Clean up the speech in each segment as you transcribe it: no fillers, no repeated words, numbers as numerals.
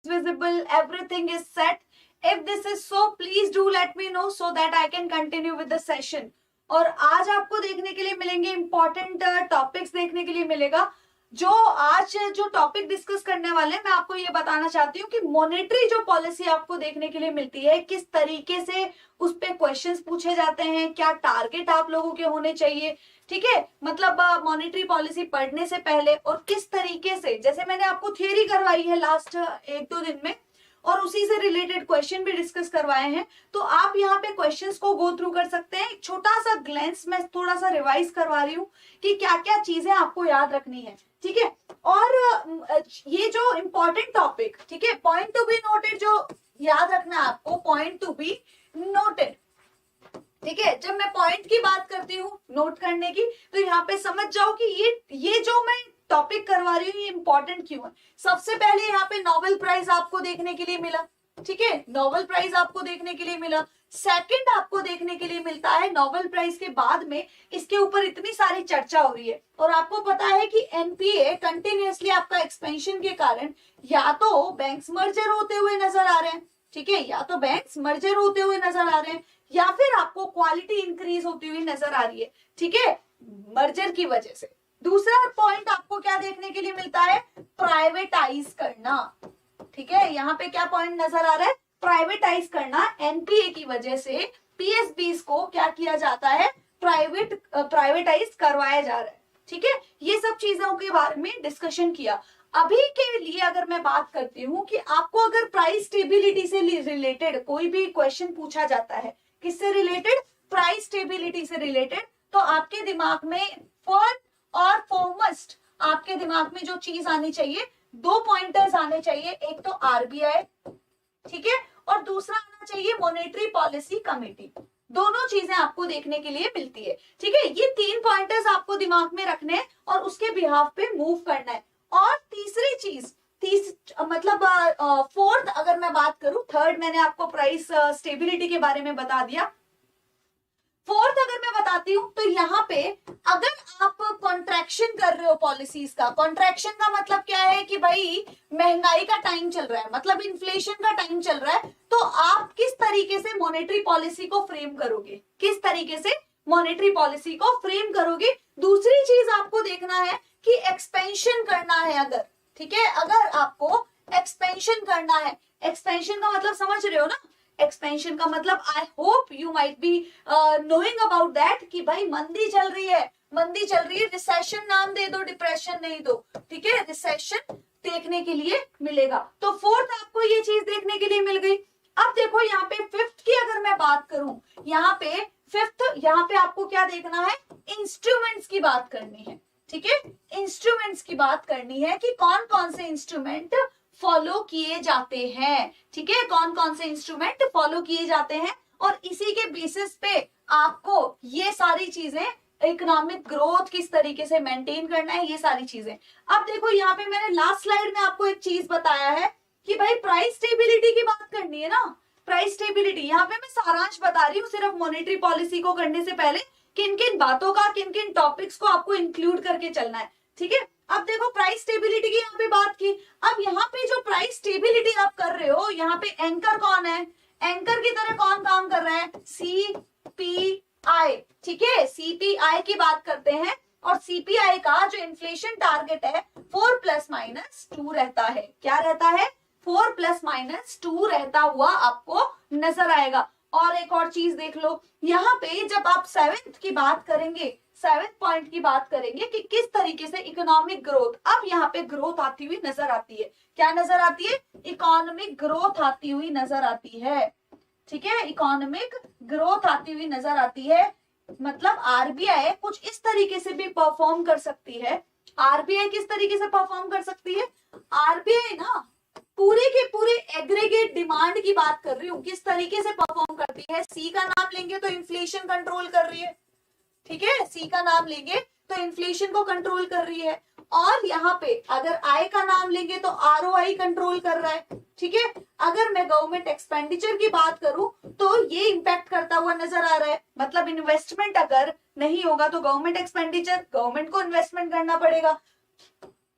visible, everything is set. If this is so, please do let me know so that I can continue with the session. और आज आपको देखने के लिए मिलेंगे इंपॉर्टेंट टॉपिक्स देखने के लिए मिलेगा। जो आज जो टॉपिक डिस्कस करने वाले हैं, मैं आपको ये बताना चाहती हूँ कि मॉनेटरी जो पॉलिसी आपको देखने के लिए मिलती है, किस तरीके से उस पे क्वेश्चंस पूछे जाते हैं, क्या टारगेट आप लोगों के होने चाहिए, ठीक है। मतलब मॉनेटरी पॉलिसी पढ़ने से पहले और किस तरीके से, जैसे मैंने आपको थियरी करवाई है लास्ट 1-2 दिन में और उसी से रिलेटेड क्वेश्चन भी डिस्कस करवाए हैं, तो आप यहाँ पे क्वेश्चंस को गो थ्रू कर सकते हैं। एक छोटा सा ग्लेंस मैं थोड़ा सा रिवाइज करवा रही हूँ कि क्या क्या चीजें आपको याद रखनी है, ठीक है। और ये जो इंपॉर्टेंट टॉपिक, ठीक है, पॉइंट टू बी नोटेड, जो याद रखना है आपको, पॉइंट टू बी नोटेड, ठीक है। जब मैं पॉइंट की बात करती हूँ नोट करने की, तो यहाँ पे समझ जाओ कि ये जो मैं टॉपिक करवा रही हूँ ये इंपॉर्टेंट क्यों है। सबसे पहले यहाँ पे नोबेल प्राइज आपको देखने के लिए मिला, ठीक है, नोबेल प्राइज आपको देखने के लिए मिला। सेकंड आपको देखने के लिए मिलता है, नोबेल प्राइज के बाद में इसके ऊपर इतनी सारी चर्चा हो रही है और आपको पता है कि एनपीए कंटिन्यूअसली आपका एक्सपेंशन के कारण या तो बैंक्स मर्जर होते हुए नजर आ रहे हैं, ठीक है, या तो बैंक्स मर्जर होते हुए नजर आ रहे हैं, या फिर आपको क्वालिटी इंक्रीज होती हुई नजर आ रही है, ठीक है, मर्जर की वजह से। दूसरा पॉइंट आपको क्या देखने के लिए मिलता है, प्राइवेटाइज करना, ठीक है। यहाँ पे क्या पॉइंट नजर आ रहा है, प्राइवेटाइज करना। एनपीए की वजह से पीएसबीज को क्या किया जाता है, प्राइवेटाइज करवाया जा रहा है, ठीक है। ये सब चीजों के बारे में डिस्कशन किया। अभी के लिए अगर मैं बात करती हूँ कि आपको अगर प्राइस स्टेबिलिटी से रिलेटेड कोई भी क्वेश्चन पूछा जाता है, किससे रिलेटेड, प्राइस स्टेबिलिटी से रिलेटेड, तो आपके दिमाग में फर्स्ट और फॉरमोस्ट आपके दिमाग में जो चीज आनी चाहिए, 2 पॉइंटर्स आने चाहिए। एक तो आरबीआई, ठीक है, और दूसरा आना चाहिए मॉनेटरी पॉलिसी कमेटी। दोनों चीजें आपको देखने के लिए मिलती है, ठीक है। ये 3 पॉइंटर्स आपको दिमाग में रखने हैं और उसके बिहाफ पे मूव करना है। और तीसरी चीज, मतलब फोर्थ अगर मैं बात करूं, थर्ड मैंने आपको प्राइस स्टेबिलिटी के बारे में बता दिया। फोर्थ अगर मैं बताती हूं तो यहाँ पे अगर आप कॉन्ट्रैक्शन कर रहे हो पॉलिसीज का, कॉन्ट्रैक्शन का मतलब क्या है कि भाई महंगाई का टाइम चल रहा है, मतलब इन्फ्लेशन का टाइम चल रहा है, तो आप किस तरीके से मॉनेटरी पॉलिसी को फ्रेम करोगे, किस तरीके से मॉनेटरी पॉलिसी को फ्रेम करोगे। दूसरी चीज आपको देखना है कि एक्सपेंशन करना है अगर, ठीक है, अगर आपको एक्सपेंशन करना है, एक्सपेंशन का मतलब समझ रहे हो ना, एक्सपेंशन का मतलब I hope you might be knowing about that कि भाई मंदी चल रही है, मंदी चल रही है, रिसेशन नाम दे दो, डिप्रेशन नहीं दो, ठीक है, रिसेशन देखने के लिए मिलेगा। तो फोर्थ आपको ये चीज देखने के लिए मिल गई। अब देखो यहाँ पे फिफ्थ की अगर मैं बात करूं, यहाँ पे फिफ्थ, यहाँ पे आपको क्या देखना है, इंस्ट्रूमेंट्स की बात करनी है, ठीक है, इंस्ट्रूमेंट्स की बात करनी है कि कौन कौन से इंस्ट्रूमेंट फॉलो किए जाते हैं, ठीक है, कौन कौन से इंस्ट्रूमेंट फॉलो किए जाते हैं, और इसी के बेसिस पे आपको ये सारी चीजें, इकोनॉमिक ग्रोथ किस तरीके से मेंटेन करना है, ये सारी चीजें। अब देखो यहाँ पे मैंने लास्ट स्लाइड में आपको एक चीज बताया है कि भाई प्राइस स्टेबिलिटी की बात करनी है ना, प्राइस स्टेबिलिटी। यहाँ पे मैं सारांश बता रही हूँ सिर्फ मॉनेटरी पॉलिसी को करने से पहले, किन किन बातों का, किन किन टॉपिक्स को आपको इंक्लूड करके चलना है, ठीक है। अब देखो प्राइस स्टेबिलिटी की यहाँ पे बात की। अब यहाँ पे जो प्राइस स्टेबिलिटी आप कर रहे हो, यहाँ पे एंकर कौन है, एंकर की तरह कौन काम कर रहा है, सीपीआई, ठीक है, सीपीआई की बात करते हैं। और सीपीआई का जो इन्फ्लेशन टारगेट है 4+-2 रहता है, क्या रहता है, 4+-2 रहता हुआ आपको नजर आएगा। और एक और चीज देख लो, यहाँ पे जब आप 7th की बात करेंगे, 7th पॉइंट की बात करेंगे कि किस तरीके से इकोनॉमिक ग्रोथ, अब यहाँ पे ग्रोथ आती हुई नजर आती है, क्या नजर आती है, इकोनॉमिक ग्रोथ आती हुई नजर आती है, ठीक है, इकोनॉमिक ग्रोथ आती हुई नजर आती है। मतलब आरबीआई कुछ इस तरीके से भी परफॉर्म कर सकती है। आरबीआई किस तरीके से परफॉर्म कर सकती है, आरबीआई ना पूरे के पूरे एग्रीगेट डिमांड की बात कर रही हूँ, किस तरीके से परफॉर्म करती है। सी का नाम लेंगे तो इन्फ्लेशन कंट्रोल कर रही है, ठीक है, सी का नाम लेंगे तो इन्फ्लेशन को कंट्रोल कर रही है। और यहाँ पे अगर आई का नाम लेंगे तो आरओआई कंट्रोल कर रहा है, ठीक है। अगर मैं गवर्नमेंट एक्सपेंडिचर की बात करूं तो ये इंपैक्ट करता हुआ नजर आ रहा है, मतलब इन्वेस्टमेंट अगर नहीं होगा तो गवर्नमेंट एक्सपेंडिचर, गवर्नमेंट को इन्वेस्टमेंट करना पड़ेगा।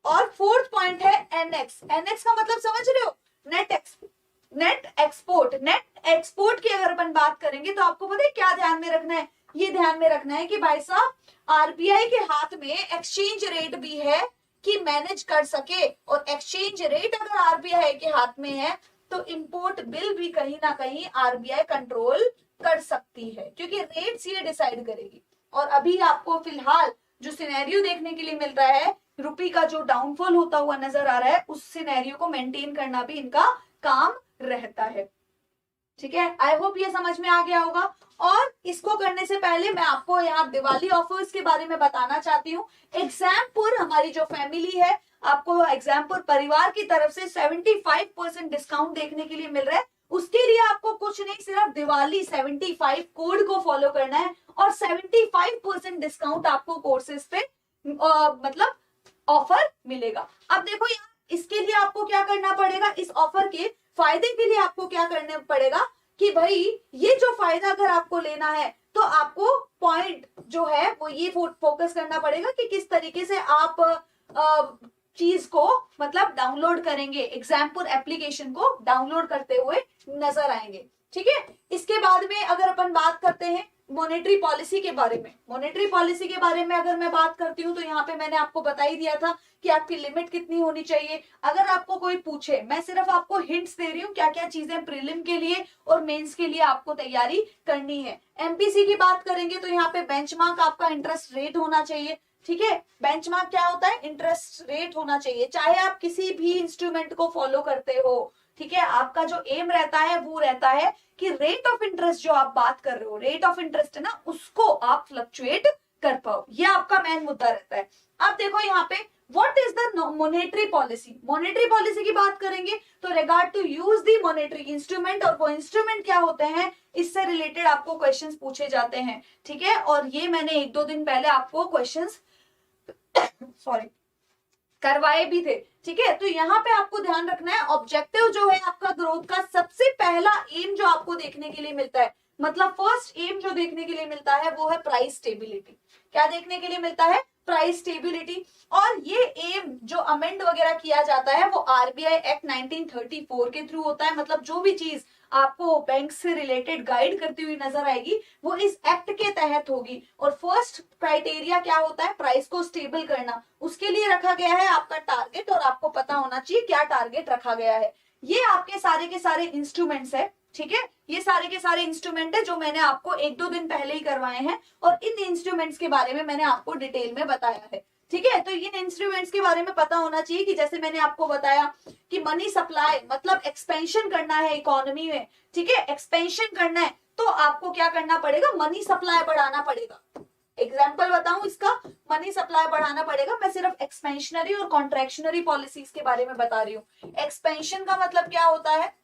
और फोर्थ पॉइंट है एनएक्स, एनएक्स का मतलब समझ रहे हो, नेट एक्सपोर्ट की अगर अपन बात करेंगे तो आपको पता है क्या ध्यान में रखना है, ये ध्यान में रखना है कि भाई साहब आरबीआई के हाथ में एक्सचेंज रेट भी है कि मैनेज कर सके, और एक्सचेंज रेट अगर आरबीआई के हाथ में है तो इंपोर्ट बिल भी कहीं ना कहीं आरबीआई कंट्रोल कर सकती है, क्योंकि रेट्स ये डिसाइड करेगी। और अभी आपको फिलहाल जो सिनेरियो देखने के लिए मिल रहा है, रुपी का जो डाउनफॉल होता हुआ नजर आ रहा है, उस सिनेरियो को मेंटेन करना भी इनका काम रहता है। ठीक है, आई होप ये समझ में आ गया होगा। और इसको करने से पहले मैं आपको यहाँ दिवाली ऑफर्स के बारे में बताना चाहती हूँ। एग्जामपुर हमारी जो फैमिली है, आपको एग्जामपुर परिवार की तरफ से 75% डिस्काउंट देखने के लिए मिल रहा है। उसके लिए आपको कुछ नहीं, सिर्फ दिवाली 75 कोड को फॉलो करना है और 75% डिस्काउंट आपको कोर्सेज पे मतलब ऑफर मिलेगा। अब देखो यहाँ इसके लिए आपको क्या करना पड़ेगा, इस ऑफर के फायदे के लिए आपको क्या करना पड़ेगा कि भाई ये जो फायदा अगर आपको लेना है तो आपको पॉइंट जो है वो ये फोकस करना पड़ेगा कि किस तरीके से आप चीज को मतलब डाउनलोड करेंगे, एग्जामपुर एप्लीकेशन को डाउनलोड करते हुए नजर आएंगे। ठीक है, इसके बाद में अगर अपन बात करते हैं मॉनेटरी पॉलिसी के बारे में, मॉनेटरी पॉलिसी के बारे में अगर मैं बात करती हूँ तो यहाँ पे मैंने आपको बता ही दिया था कि आपकी लिमिट कितनी होनी चाहिए। अगर आपको कोई पूछे, मैं सिर्फ आपको हिंट्स दे रही हूँ क्या क्या चीजें प्रीलिम के लिए और मेंस के लिए आपको तैयारी करनी है। एमपीसी की बात करेंगे तो यहाँ पे बेंचमार्क आपका इंटरेस्ट रेट होना चाहिए। ठीक है, बेंचमार्क क्या होता है, इंटरेस्ट रेट होना चाहिए, चाहे आप किसी भी इंस्ट्रूमेंट को फॉलो करते हो। ठीक है, आपका जो एम रहता है वो रहता है कि रेट ऑफ इंटरेस्ट जो आप बात कर रहे हो, रेट ऑफ इंटरेस्ट है ना, उसको आप फ्लक्चुएट कर पाओ, ये आपका मेन मुद्दा रहता है। अब देखो यहाँ पे what is the monetary policy, monetary policy की बात करेंगे तो regard to use the monetary instrument, और वो इंस्ट्रूमेंट क्या होते हैं इससे रिलेटेड आपको क्वेश्चंस पूछे जाते हैं। ठीक है, और ये मैंने 1-2 दिन पहले आपको क्वेश्चंस सॉरी करवाए भी थे। ठीक है, तो यहाँ पे आपको ध्यान रखना है ऑब्जेक्टिव जो है आपका ग्रोथ का, सबसे पहला एम जो आपको देखने के लिए मिलता है, मतलब फर्स्ट एम जो देखने के लिए मिलता है वो है प्राइस स्टेबिलिटी। क्या देखने के लिए मिलता है, प्राइस स्टेबिलिटी। और ये एम जो अमेंड वगैरह किया जाता है वो आरबीआई एक्ट 1934 के थ्रू होता है, मतलब जो भी चीज आपको बैंक से रिलेटेड गाइड करती हुई नजर आएगी वो इस एक्ट के तहत होगी। और फर्स्ट क्राइटेरिया क्या होता है, प्राइस को स्टेबल करना, उसके लिए रखा गया है आपका टारगेट, और आपको पता होना चाहिए क्या टारगेट रखा गया है। ये आपके सारे के सारे इंस्ट्रूमेंट्स है। ठीक है, ये सारे के सारे इंस्ट्रूमेंट है जो मैंने आपको 1-2 दिन पहले ही करवाए हैं, और इन इंस्ट्रूमेंट्स के बारे में मैंने आपको डिटेल में बताया है। ठीक है, तो इन इंस्ट्रूमेंट्स के बारे में पता होना चाहिए कि जैसे मैंने आपको बताया कि मनी सप्लाई मतलब एक्सपेंशन करना है इकोनॉमी में। ठीक है, एक्सपेंशन करना है तो आपको क्या करना पड़ेगा, मनी सप्लाई बढ़ाना पड़ेगा। एग्जाम्पल बताऊं इसका, मनी सप्लाई बढ़ाना पड़ेगा। मैं सिर्फ एक्सपेंशनरी और कॉन्ट्रैक्शनरी पॉलिसीज के बारे में बता रही हूँ। एक्सपेंशन का मतलब क्या होता है,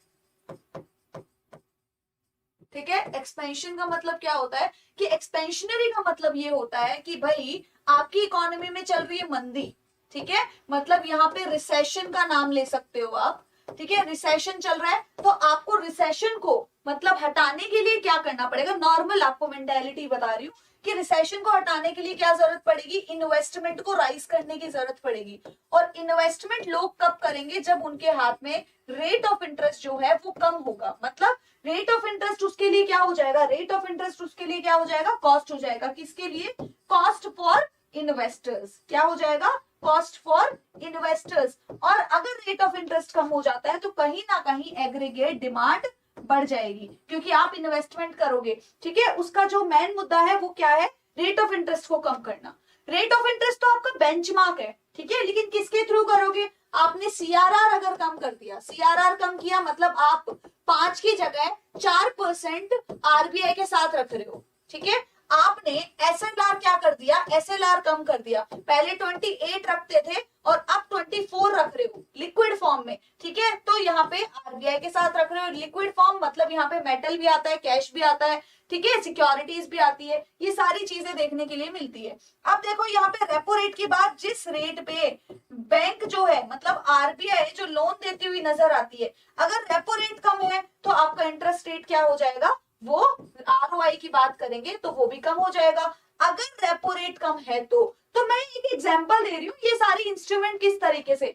ठीक है, एक्सपेंशन का मतलब क्या होता है कि एक्सपेंशनरी का मतलब ये होता है कि भाई आपकी इकोनॉमी में चल रही है मंदी। ठीक है, मतलब यहाँ पे रिसेशन का नाम ले सकते हो आप। ठीक है, रिसेशन चल रहा है तो आपको रिसेशन को मतलब हटाने के लिए क्या करना पड़ेगा, नॉर्मल आपको मेंटालिटी बता रही हूँ कि रिसेशन को हटाने के लिए क्या जरूरत पड़ेगी, इन्वेस्टमेंट को राइज करने की जरूरत पड़ेगी। और इन्वेस्टमेंट लोग कब करेंगे, जब उनके हाथ में रेट ऑफ इंटरेस्ट जो है वो कम होगा। मतलब रेट ऑफ इंटरेस्ट उसके लिए क्या हो जाएगा, रेट ऑफ इंटरेस्ट उसके लिए क्या हो जाएगा, कॉस्ट हो जाएगा। किसके लिए, कॉस्ट फॉर इन्वेस्टर्स। क्या हो जाएगा, कॉस्ट फॉर इन्वेस्टर्स। और अगर रेट ऑफ इंटरेस्ट कम हो जाता है तो कहीं ना कहीं एग्रीगेट डिमांड बढ़ जाएगी, क्योंकि आप इन्वेस्टमेंट करोगे। ठीक है, उसका जो मेन मुद्दा है वो क्या है, रेट ऑफ इंटरेस्ट को कम करना। रेट ऑफ इंटरेस्ट तो आपका बेंचमार्क है। ठीक है, लेकिन किसके थ्रू करोगे, आपने सीआरआर अगर कम कर दिया, सीआरआर कम किया मतलब आप 5 की जगह 4% आरबीआई के साथ रख रहे हो। ठीक है, आपने एसएलआर क्या कर दिया, एसएलआर कम कर दिया। पहले 28 रखते थे और अब 24 रख रहे हो लिक्विड फॉर्म में। ठीक है, तो यहाँ पे आरबीआई के साथ रख रहे हो लिक्विड फॉर्म, मतलब यहाँ पे मेटल भी आता है, कैश भी आता है। ठीक है, सिक्योरिटीज भी आती है, ये सारी चीजें देखने के लिए मिलती है। अब देखो यहाँ पे रेपो रेट की बात, जिस रेट पे बैंक जो है मतलब आरबीआई जो लोन देती हुई नजर आती है, अगर रेपो रेट कम है तो आपका इंटरेस्ट रेट क्या हो जाएगा, वो आरओआई की बात करेंगे तो वो भी कम हो जाएगा। अगर रेपो रेट कम है तो मैं एक एग्जांपल दे रही हूँ, ये सारी इंस्ट्रूमेंट किस तरीके से,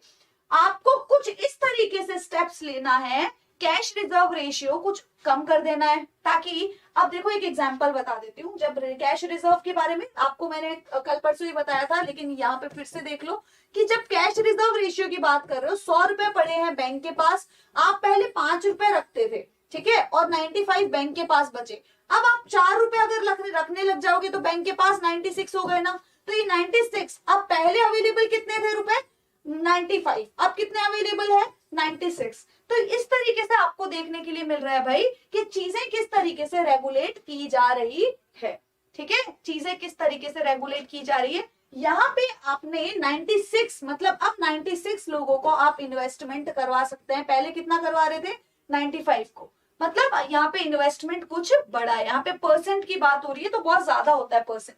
आपको कुछ इस तरीके से स्टेप्स लेना है, कैश रिजर्व रेशियो कुछ कम कर देना है, ताकि अब देखो एक एग्जांपल बता देती हूँ। जब कैश रिजर्व के बारे में आपको मैंने कल परसों ही बताया था, लेकिन यहाँ पे फिर से देख लो कि जब कैश रिजर्व रेशियो की बात कर रहे हो, 100 रुपए पड़े हैं बैंक के पास, आप पहले 5 रुपए रखते थे, ठीक है, और 95 बैंक के पास बचे। अब आप 4 रुपए अगर रखने लग जाओगे तो बैंक के पास 96 हो गए ना, तो ये 96 अब पहले अवेलेबल कितने थे रुपए, 95, अब कितने अवेलेबल है, 96। तो इस तरीके से आपको देखने के लिए मिल रहा है भाई कि चीजें किस तरीके से रेगुलेट की जा रही है, ठीक है, चीजें किस तरीके से रेगुलेट की जा रही है। यहाँ पे आपने 96 मतलब अब 96 लोगों को आप इन्वेस्टमेंट करवा सकते हैं, पहले कितना करवा रहे थे, 95 को, मतलब यहाँ पे इन्वेस्टमेंट कुछ बड़ा है, यहाँ पे परसेंट की बात हो रही है तो बहुत ज्यादा होता है परसेंट,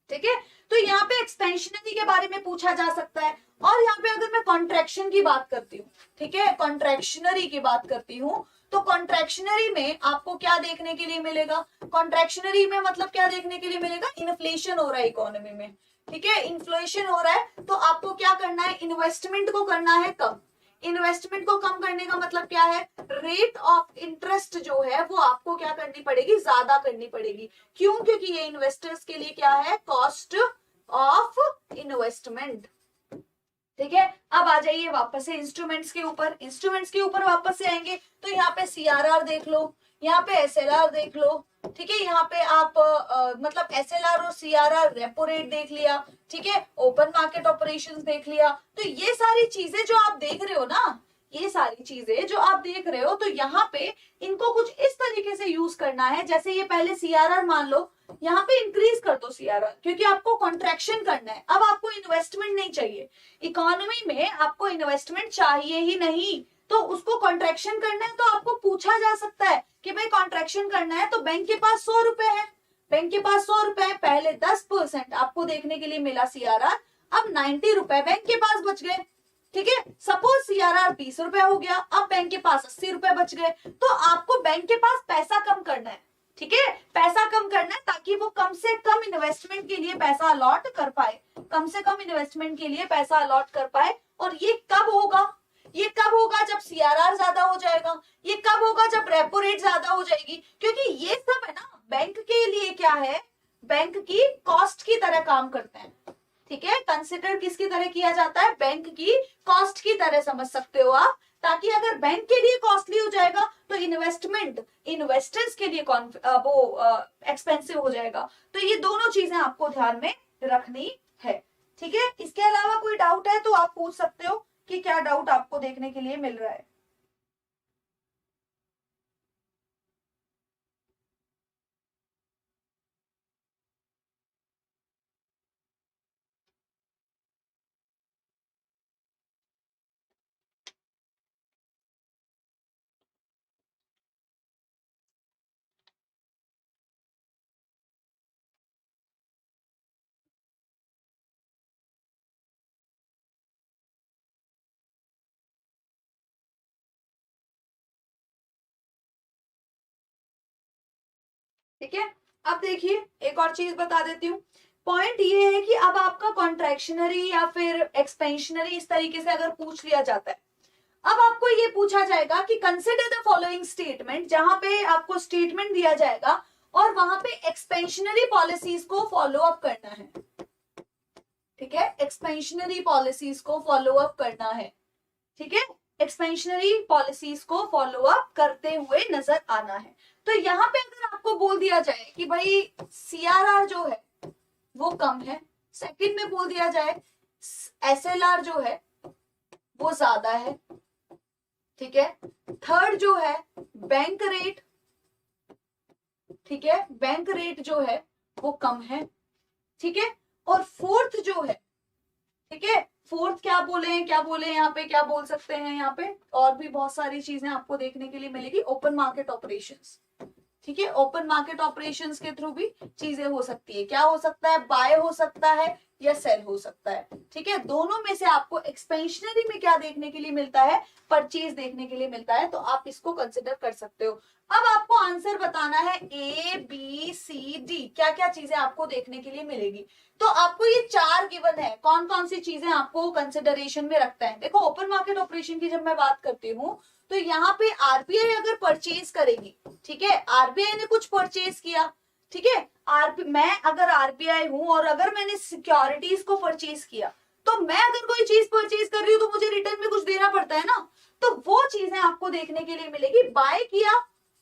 ठीक है। तो यहाँ पे एक्सपेंशनरी के बारे में पूछा जा सकता है। और यहाँ पे अगर मैं कॉन्ट्रैक्शन की बात करती हूँ, ठीक है, कॉन्ट्रैक्शनरी की बात करती हूँ, तो कॉन्ट्रैक्शनरी में आपको क्या देखने के लिए मिलेगा, कॉन्ट्रैक्शनरी में मतलब क्या देखने के लिए मिलेगा, इन्फ्लेशन हो रहा है इकोनॉमी में, ठीक है, इन्फ्लेशन हो रहा है, तो आपको क्या करना है, इन्वेस्टमेंट को करना है कम। इन्वेस्टमेंट को कम करने का मतलब क्या है, रेट ऑफ इंटरेस्ट जो है वो आपको क्या करनी पड़ेगी, ज्यादा करनी पड़ेगी। क्यों, क्योंकि ये इन्वेस्टर्स के लिए क्या है, कॉस्ट ऑफ इन्वेस्टमेंट, ठीक है। अब आ जाइए वापस से इंस्ट्रूमेंट्स के ऊपर, इंस्ट्रूमेंट्स के ऊपर वापस से आएंगे तो यहाँ पे सीआरआर देख लो, यहाँ पे एसएलआर देख लो, ठीक है, यहाँ पे आप मतलब एसएलआर और सीआरआर रेपो रेट देख लिया, ठीक है, ओपन मार्केट ऑपरेशंस देख लिया। तो ये सारी चीजें जो आप देख रहे हो ना, ये सारी चीजें जो आप देख रहे हो, तो यहाँ पे इनको कुछ इस तरीके से यूज करना है, जैसे ये पहले सीआरआर मान लो, यहाँ पे इंक्रीज कर दो सीआरआर, क्योंकि आपको कॉन्ट्रैक्शन करना है, अब आपको इन्वेस्टमेंट नहीं चाहिए, इकोनॉमी में आपको इन्वेस्टमेंट चाहिए ही नहीं, तो उसको कॉन्ट्रैक्शन करना है। तो आपको पूछा जा सकता है कि भाई कॉन्ट्रैक्शन करना है, तो बैंक के पास 100 रुपए है, बैंक के पास 100 रुपए है, पहले 10% आपको देखने के लिए मिला सीआरआर, अब 90 रुपए बैंक के पास बच गए, ठीक है। सपोज सीआरआर 20 रुपए हो गया, अब बैंक के पास 80 रुपए बच गए, तो आपको बैंक के पास पैसा कम करना है, ठीक है, पैसा कम करना है, ताकि वो कम से कम इन्वेस्टमेंट के लिए पैसा अलॉट कर पाए, कम से कम इन्वेस्टमेंट के लिए पैसा अलॉट कर पाए। और ये कब होगा, ये कब होगा, जब सीआरआर ज्यादा हो जाएगा, ये कब होगा, जब रेपो रेट ज्यादा हो जाएगी, क्योंकि ये सब है ना बैंक के लिए क्या है, बैंक की कॉस्ट की तरह काम करते हैं, ठीक है, कंसिडर किसकी तरह किया जाता है, बैंक की कॉस्ट की तरह समझ सकते हो आप, ताकि अगर बैंक के लिए कॉस्टली हो जाएगा तो इन्वेस्टमेंट इन्वेस्टर्स के लिए एक्सपेंसिव हो जाएगा। तो ये दोनों चीजें आपको ध्यान में रखनी है, ठीक है। इसके अलावा कोई डाउट है तो आप पूछ सकते हो कि क्या डाउट आपको देखने के लिए मिल रहा है। ठीक है, अब देखिए एक और चीज बता देती हूँ। पॉइंट ये है कि अब आपका कॉन्ट्रैक्शनरी या फिर एक्सपेंशनरी इस तरीके से अगर पूछ लिया जाता है, अब आपको ये पूछा जाएगा कि कंसिडर द फॉलोइंग स्टेटमेंट, जहां पे आपको स्टेटमेंट दिया जाएगा और वहां पे एक्सपेंशनरी पॉलिसीज को फॉलो अप करना है, ठीक है, एक्सपेंशनरी पॉलिसीज को फॉलो अप करना है, ठीक है, एक्सपेंशनरी पॉलिसीज को फॉलो अप करते हुए नजर आना है। तो यहाँ पे अगर आपको बोल दिया जाए कि भाई सीआरआर जो है वो कम है, सेकंड में बोल दिया जाए एसएलआर जो है वो ज्यादा है, ठीक है, थर्ड जो है बैंक रेट, ठीक है, बैंक रेट जो है वो कम है, ठीक है, और फोर्थ जो है, ठीक है, फोर्थ क्या बोले हैं, क्या बोले यहाँ पे, क्या बोल सकते हैं यहाँ पे, और भी बहुत सारी चीजें आपको देखने के लिए मिलेगी, ओपन मार्केट ऑपरेशंस, ठीक है, ओपन मार्केट ऑपरेशंस के थ्रू भी चीजें हो सकती है, क्या हो सकता है, बाय हो सकता है, या सेल हो सकता है। ठीक है, दोनों में से आपको एक्सपेंशनरी में क्या देखने के लिए मिलता है, परचेज देखने के लिए मिलता है, तो आप इसको कंसिडर कर सकते हो। अब आपको आंसर बताना है ए बी सी डी, क्या क्या चीजें आपको देखने के लिए मिलेगी। तो आपको ये 4 गिवन है, कौन कौन सी चीजें आपको कंसिडरेशन में रखता है। देखो ओपन मार्केट ऑपरेशन की जब मैं बात करती हूँ तो यहाँ पे आरबीआई अगर परचेज करेगी, ठीक है, आरबीआई ने कुछ परचेज किया, ठीक है, मैं अगर आरबीआई हूं और अगर मैंने सिक्योरिटीज को परचेज किया, तो मैं अगर कोई चीज परचेज कर रही हूँ तो मुझे रिटर्न में कुछ देना पड़ता है ना, तो वो चीजें आपको देखने के लिए मिलेगी। बाय किया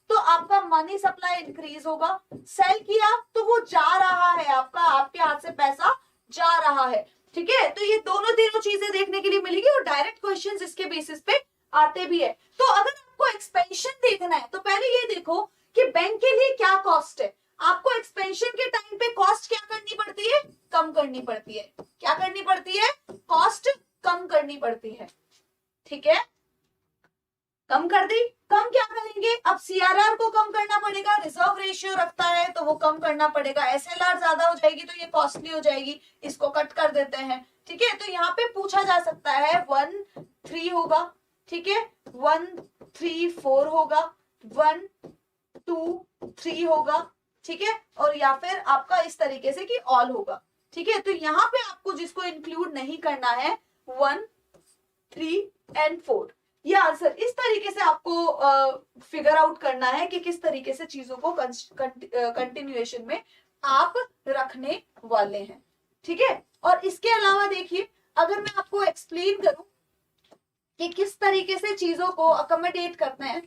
तो आपका मनी सप्लाई इंक्रीज होगा, सेल किया तो वो जा रहा है, आपका आपके हाथ से पैसा जा रहा है। ठीक है, तो ये दोनों तीनों चीजें देखने के लिए मिलेगी और डायरेक्ट क्वेश्चंस इसके बेसिस पे आते भी है। तो अगर आपको एक्सपेंशन देखना है तो पहले ये देखो कि बैंक के लिए क्या कॉस्ट है। आपको एक्सपेंशन के टाइम पे कॉस्ट क्या करनी पड़ती है, कम करनी पड़ती है। क्या करनी पड़ती है, कॉस्ट कम करनी पड़ती है। ठीक है, कम कर दी, कम क्या करेंगे, अब सीआरआर को कम करना पड़ेगा, रिजर्व रेशियो रखता है तो वो कम करना पड़ेगा, एसएलआर ज्यादा हो जाएगी तो ये कॉस्टली हो जाएगी, इसको कट कर देते हैं। ठीक है, तो यहाँ पे पूछा जा सकता है 1 3 होगा, ठीक है, 1 3 4 होगा, 1 2 3 होगा, ठीक है, और या फिर आपका इस तरीके से कि ऑल होगा। ठीक है, तो यहाँ पे आपको जिसको इंक्लूड नहीं करना है 1 3 एंड 4, ये आंसर इस तरीके से आपको फिगर आउट करना है कि किस तरीके से चीजों को कंटिन्यूएशन में आप रखने वाले हैं। ठीक है, और इसके अलावा देखिए अगर मैं आपको एक्सप्लेन करूं कि किस तरीके से चीजों को अकोमोडेट करना है,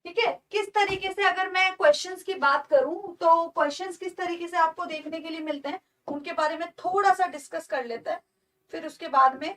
ठीक है, किस तरीके से अगर मैं क्वेश्चंस की बात करूं तो क्वेश्चंस किस तरीके से आपको देखने के लिए मिलते हैं उनके बारे में थोड़ा सा डिस्कस कर लेते हैं, फिर उसके बाद में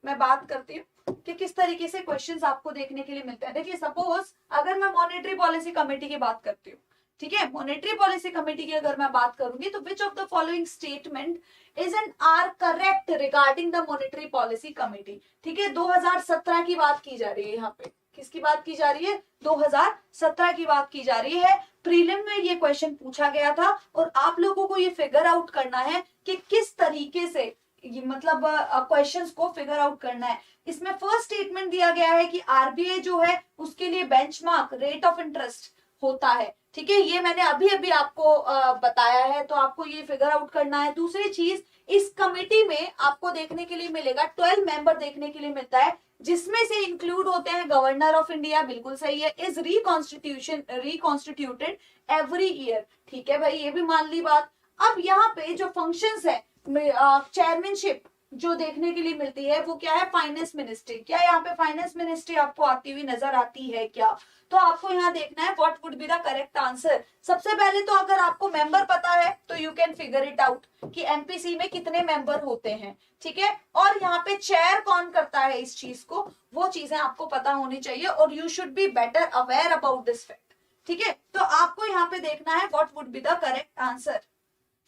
मैं बात करती हूँ कि किस तरीके से क्वेश्चंस आपको देखने के लिए मिलते हैं। देखिए सपोज अगर मैं मॉनेटरी पॉलिसी कमेटी की बात करती हूँ, ठीक है, मॉनेटरी पॉलिसी कमेटी की अगर मैं बात करूंगी तो which of the following statement is and are correct regarding the monetary policy committee. ठीक है, 2017 की बात की जा रही है, यहाँ पे किसकी बात की जा रही है, 2017 की बात की जा रही है। प्रीलिम में ये क्वेश्चन पूछा गया था और आप लोगों को ये फिगर आउट करना है कि किस तरीके से ये मतलब क्वेश्चंस को फिगर आउट करना है। इसमें फर्स्ट स्टेटमेंट दिया गया है कि आरबीआई जो है उसके लिए बेंचमार्क रेट ऑफ इंटरेस्ट होता है। ठीक है, ये मैंने अभी अभी आपको बताया है, तो आपको ये फिगर आउट करना है। दूसरी चीज, इस कमेटी में आपको देखने के लिए मिलेगा 12 मेंबर देखने के लिए मिलता है, जिसमें से इंक्लूड होते हैं गवर्नर ऑफ इंडिया, बिल्कुल सही है, इज रिकॉन्स्टिट्यूटेड एवरी ईयर। ठीक है भाई, ये भी मान ली बात। अब यहाँ पे जो फंक्शंस है, चेयरमैनशिप जो देखने के लिए मिलती है वो क्या है, फाइनेंस मिनिस्ट्री। क्या यहाँ पे फाइनेंस मिनिस्ट्री आपको आती हुई नजर आती है क्या, तो आपको यहाँ देखना है what would be the correct answer. सबसे पहले तो अगर आपको मेंबर पता है तो you can figure it out कि एमपीसी में कितने मेंबर होते हैं। ठीक है, और यहाँ पे चेयर कौन करता है इस चीज को, वो चीजें आपको पता होनी चाहिए और you should be better aware about this fact. ठीक है, तो आपको यहाँ पे देखना है what would be the correct answer.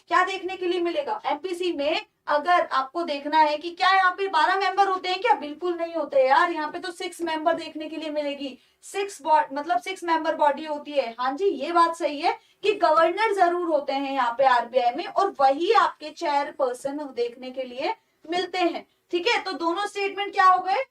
क्या देखने के लिए मिलेगा एमपीसी में, अगर आपको देखना है कि क्या यहाँ पे 12 मेंबर होते हैं क्या, बिल्कुल नहीं होते यार, यहाँ पे तो 6 मेंबर देखने के लिए मिलेगी। 6 मेंबर बॉडी होती है। हाँ जी, ये बात सही है कि गवर्नर जरूर होते हैं यहाँ पे आरबीआई में और वही आपके चेयर पर्सन देखने के लिए मिलते हैं। ठीक है, तो दोनों स्टेटमेंट क्या हो गए,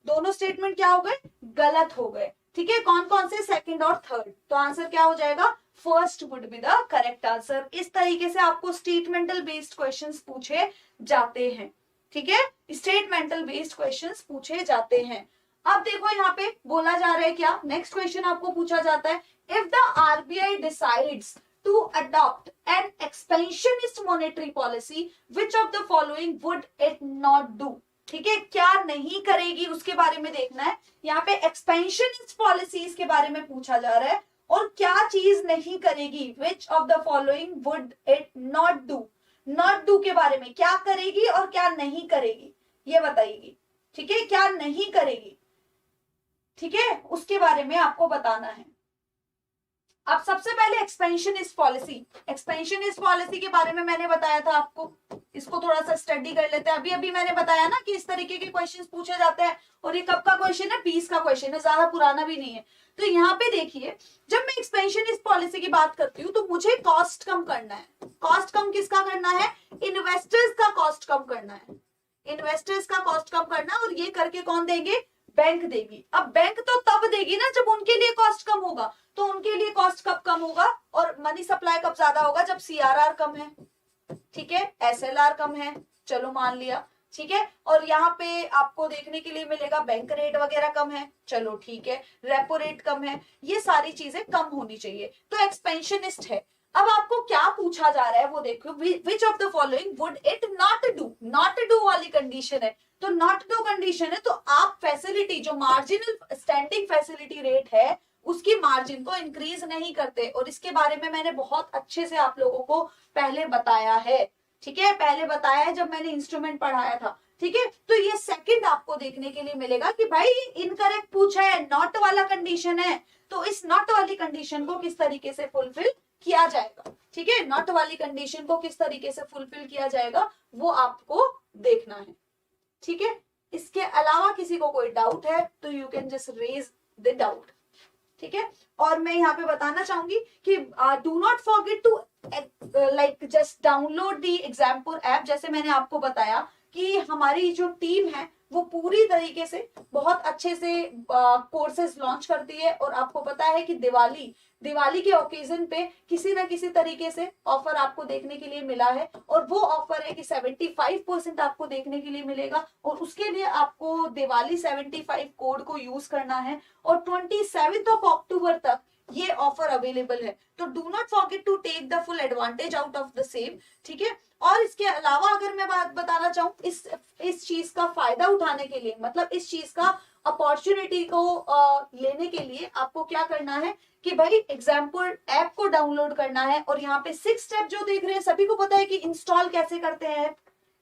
दोनों स्टेटमेंट क्या हो गए, गलत हो गए। ठीक है, कौन कौन से, सेकंड और थर्ड, तो आंसर क्या हो जाएगा, first would be the correct answer. इस तरीके से आपको स्टेटमेंटल बेस्ड क्वेश्चंस पूछे जाते हैं। ठीक है, स्टेटमेंटल बेस्ड क्वेश्चंस पूछे जाते हैं। अब देखो यहाँ पे बोला जा रहा है क्या, नेक्स्ट क्वेश्चन आपको पूछा जाता है, if the RBI decides to adopt an expansionist monetary policy which of the following would it not do. ठीक है, क्या नहीं करेगी उसके बारे में देखना है। यहाँ पे एक्सपेंशनिस्ट पॉलिसीज के बारे में पूछा जा रहा है और क्या चीज नहीं करेगी, विच of the following would it not do. Not do के बारे में क्या करेगी और क्या नहीं करेगी ये बताएगी। ठीक है, क्या नहीं करेगी, ठीक है, उसके बारे में आपको बताना है। अब सबसे पहले एक्सपेंशनिस्ट पॉलिसी के बारे में मैंने बताया था आपको, इसको थोड़ा सा स्टडी कर लेते हैं। अभी अभी मैंने बताया ना कि इस तरीके के क्वेश्चंस पूछे जाते हैं, और ये कब का क्वेश्चन है, 20 का क्वेश्चन है, ज्यादा पुराना भी नहीं है। तो यहाँ पे देखिए, जब मैं एक्सपेंशनिस्ट पॉलिसी की बात करती हूँ तो मुझे कॉस्ट कम करना है। कॉस्ट कम किसका करना है, इन्वेस्टर्स का कॉस्ट कम करना है, इन्वेस्टर्स का कॉस्ट कम करना, और ये करके कौन देंगे, बैंक देगी। अब बैंक तो तब देगी ना जब उनके लिए कॉस्ट कम होगा, तो उनके लिए कॉस्ट कब कम होगा और मनी सप्लाई कब ज्यादा होगा, जब सीआरआर कम है, ठीक है, एसएलआर कम है, चलो मान लिया, ठीक है, और यहाँ पे आपको देखने के लिए मिलेगा बैंक रेट वगैरह कम है, चलो ठीक है, रेपो रेट कम है, ये सारी चीजें कम होनी चाहिए, तो एक्सपेंशनिस्ट है। अब आपको क्या पूछा जा रहा है वो देखो, विच of the following would it not do वाली कंडीशन है, तो नॉट डू कंडीशन है, तो आप फैसिलिटी जो मार्जिनल स्टैंडिंग फैसिलिटी रेट है उसकी मार्जिन को इंक्रीज नहीं करते, और इसके बारे में मैंने बहुत अच्छे से आप लोगों को पहले बताया है, ठीक है, पहले बताया है जब मैंने इंस्ट्रूमेंट पढ़ाया था, ठीक है। तो ये सेकंड आपको देखने के लिए मिलेगा कि भाई इनकरेक्ट पूछा है, नॉट वाला कंडीशन है, तो इस नॉट वाली कंडीशन को किस तरीके से फुलफिल किया जाएगा, ठीक है, नॉट वाली कंडीशन को किस तरीके से फुलफिल किया जाएगा वो आपको देखना है, ठीक है। इसके अलावा किसी को कोई डाउट है तो you can just raise the doubt, ठीक है। और मैं यहाँ पे बताना चाहूंगी कि do not forget to like just download the example app. जैसे मैंने आपको बताया कि हमारी जो टीम है वो पूरी तरीके से बहुत अच्छे से कोर्सेज लॉन्च करती है, और आपको पता है कि दिवाली के ओकेजन पे किसी ना किसी तरीके से ऑफर आपको देखने के लिए मिला है, और वो ऑफर है कि 75% आपको देखने के लिए मिलेगा, और उसके लिए आपको दिवाली 75 कोड को यूज करना है, और 27 अक्टूबर तक ये ऑफर अवेलेबल है, तो do not forget to take the full advantage out of the same, ठीक है। और इसके अलावा अगर मैं बात बताना चाहूँ इस चीज का फायदा उठाने के लिए, मतलब इस चीज का अपॉर्चुनिटी को लेने के लिए आपको क्या करना है कि भाई एग्जाम्पल ऐप को डाउनलोड करना है, और यहाँ पे 6 स्टेप जो देख रहे हैं सभी को पता है कि इंस्टॉल कैसे करते हैं।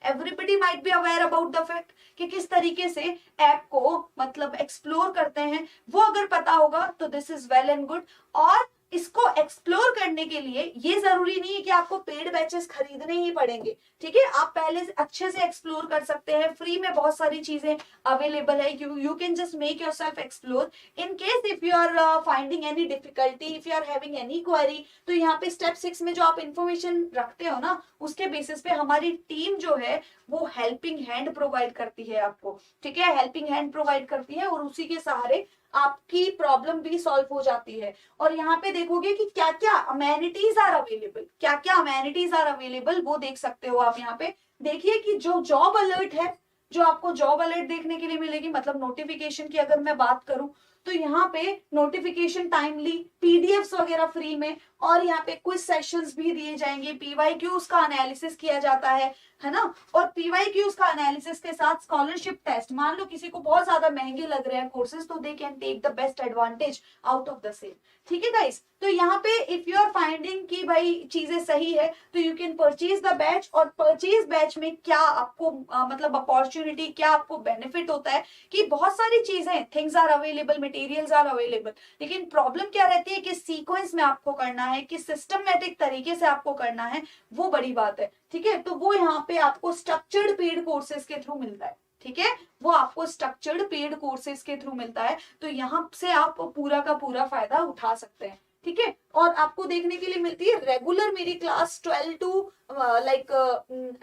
Everybody might be aware about the fact कि किस तरीके से ऐप को मतलब एक्सप्लोर करते हैं, वो अगर पता होगा तो this is well and good. और इसको एक्सप्लोर करने के लिए ये जरूरी नहीं है कि आपको पेड बैचेस खरीदने ही पड़ेंगे, ठीक है, आप पहले से अच्छे से एक्सप्लोर कर सकते हैं, फ्री में बहुत सारी चीजें अवेलेबल है, you can just make yourself explore. In case if you are finding any difficulty, if you are having any query, तो यहाँ पे स्टेप 6 में जो आप इंफॉर्मेशन रखते हो ना, उसके बेसिस पे हमारी टीम जो है वो हेल्पिंग हैंड प्रोवाइड करती है आपको, ठीक है, हेल्पिंग हैंड प्रोवाइड करती है, और उसी के सहारे आपकी प्रॉब्लम भी सॉल्व हो जाती है। और यहाँ पे देखोगे कि क्या क्या अमेनिटीज आर अवेलेबल, क्या क्या अमेनिटीज आर अवेलेबल वो देख सकते हो आप। यहाँ पे देखिए कि जो जॉब अलर्ट है, जो आपको जॉब अलर्ट देखने के लिए मिलेगी, मतलब नोटिफिकेशन की अगर मैं बात करूं तो यहाँ पे नोटिफिकेशन टाइमली, पीडीएफ्स वगैरह फ्री में, और यहाँ पे कुछ सेशंस भी दिए जाएंगे, पीवाईक्यूज का एनालिसिस किया जाता है ना, और पीवाईक्यूज का एनालिसिस के साथ स्कॉलरशिप टेस्ट। मान लो किसी को बहुत ज्यादा महंगे लग रहे हैं कोर्सेज, तो they can take the best advantage out of the same, ठीक है गाइस। तो यहाँ पे इफ यू आर फाइंडिंग कि भाई चीजें सही है तो you can purchase the batch, और परचेज बैच में क्या आपको मतलब अपॉर्चुनिटी, क्या आपको बेनिफिट होता है कि बहुत सारी चीजें, things are available, materials are available, लेकिन प्रॉब्लम क्या रहती है कि सीक्वेंस में आपको करना है, कि सिस्टमेटिक तरीके से आपको करना है, वो बड़ी बात है, ठीक है। तो वो यहाँ पे आपको स्ट्रक्चर्ड पेड कोर्सेज के थ्रू मिलता है, ठीक है, वो आपको स्ट्रक्चर्ड पेड कोर्सेज के थ्रू मिलता है, तो यहाँ से आप पूरा का पूरा फायदा उठा सकते हैं, ठीक है। और आपको देखने के लिए मिलती है रेगुलर, मेरी क्लास 12 टू लाइक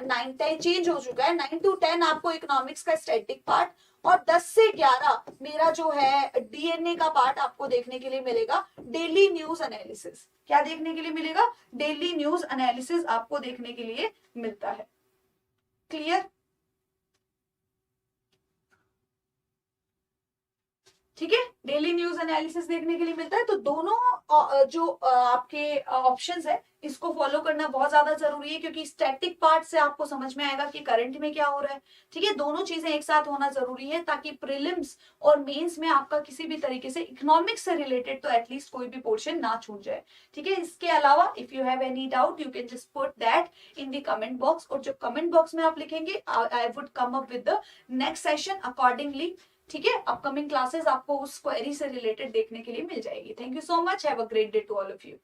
9-10 चेंज हो चुका है, 9 to 10 आपको इकोनॉमिक्स का स्टैटिक पार्ट, और 10 से 11 मेरा जो है डीएनए का पार्ट आपको देखने के लिए मिलेगा। डेली न्यूज एनालिसिस, क्या देखने के लिए मिलेगा, डेली न्यूज एनालिसिस आपको देखने के लिए मिलता है। क्लियर, ठीक है, डेली न्यूज एनालिसिस देखने के लिए मिलता है। तो दोनों जो आपके ऑप्शंस है इसको फॉलो करना बहुत ज्यादा जरूरी है, क्योंकि स्टैटिक पार्ट से आपको समझ में आएगा कि करंट में क्या हो रहा है, ठीक है, दोनों चीजें एक साथ होना जरूरी है, ताकि प्रीलिम्स और मेंस में आपका किसी भी तरीके से इकोनॉमिक्स से रिलेटेड तो एटलीस्ट कोई भी पोर्शन ना छूट जाए, ठीक है। इसके अलावा if you have any doubt you can just put that in the comment box, और जो कमेंट बॉक्स में आप लिखेंगे I would come up with the next session accordingly, ठीक है, अपकमिंग क्लासेस आपको उस क्वेरी से रिलेटेड देखने के लिए मिल जाएगी। Thank you so much, have a great day to all of you.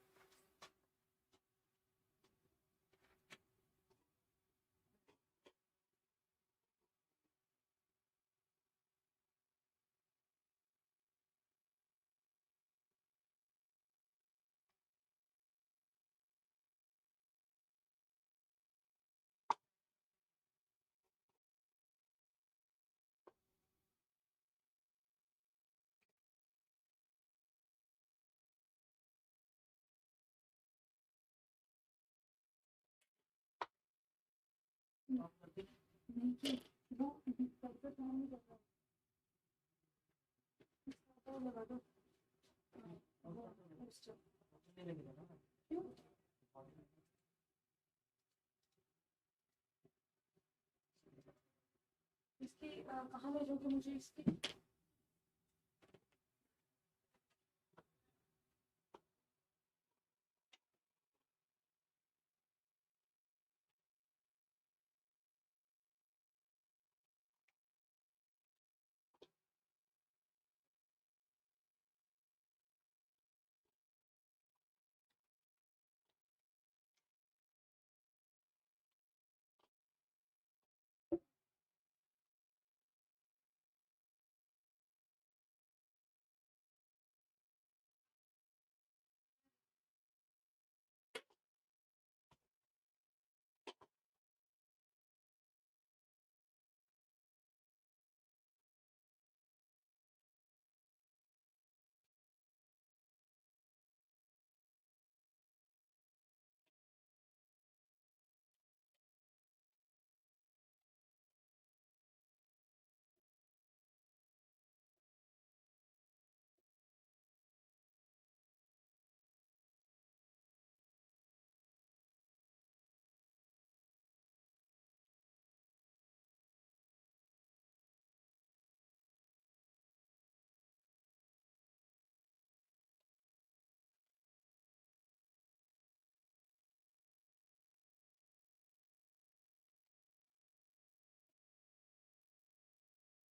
इसकी कहाँ भेजोगे मुझे इसकी?